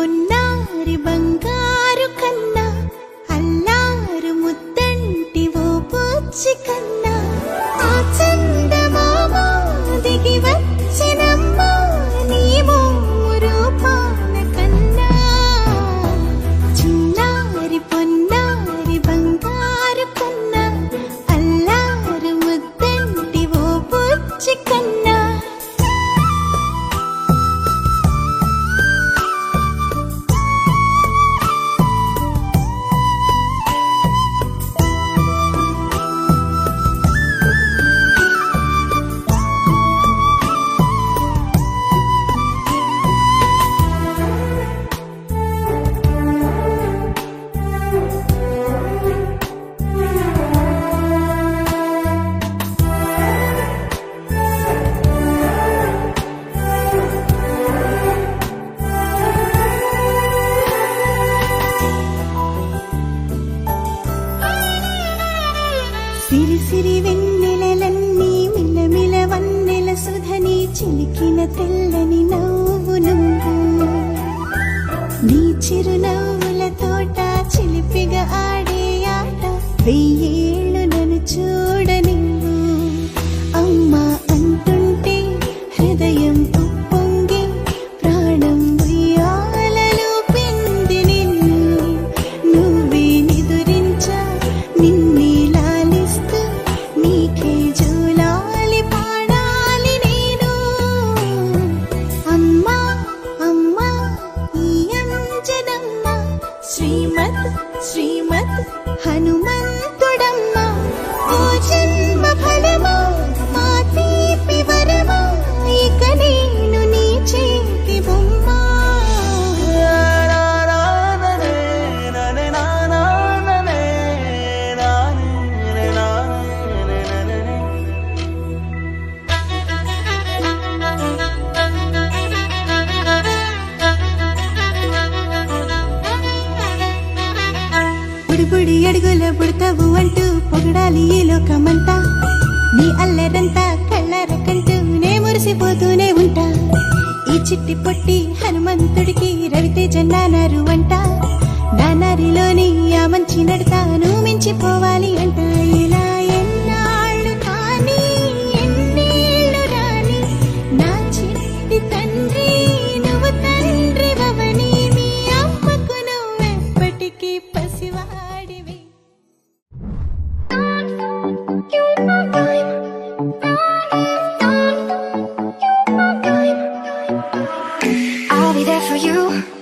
పొన్నారి బంగారు కన్నా అల్లారు ముద్దంటి ఓ పూచి కన్నా ఆ చందమామ దిగి వచ్చినమ్మా నీ రూపాన కన్నా చిన్నారి పొన్నారి బంగారు కన్నా అల్లారు ముద్దంటి ఓ పూచి కన్నా సిరి సిరి వెన్నెలలన్నీ మిలమిల వన్నెల సుధని చిలికిన తెల్లని నవ్వు నువ్వు నీ చిరునవ్వుల తోట చిలిపిగా ఆడే ఆట వెయ్యేళ్ళు నన్ను చూడనివ్వు అమ్మా అంటుంటే హృదయం ఉప్పొంగి ప్రాణం ఉయ్యాలలో పిండి నిన్ను నువ్వే నిదురించా నిన్నే నీకే జూలాలి పాడాలి నేను అమ్మా అమ్మా ఈ అంజనమ్మ శ్రీమత్ శ్రీమత్ హనుమంతుడమ్మ ఓ జన్మ ఫలమా మా తీపి వరమా ఇక నేను నీ చేతి బొమ్మ బుడి అడుగుల పుడతావు అంటూ పొగడాలి ఈ లోకమంతా నీ అల్లరంతా కళ్ళరకంటూ నే మురిసిపోతూనే ఉంటా ఈ చిట్టి పొట్టి హనుమంతుడికి రవితేజ నానారు అంట నానారిలోని ఆ మంచి నడతాను మించిపోవాలి అంట ఇలా ఎన్నాళ్ళు కానీ ఎన్నేళ్ళు రాని నా చిట్టి తండ్రి నువ్వు తండ్రి భవని మీ అమ్మకు నువ్వెప్పటికీ పసివాడివి I'll be there for you.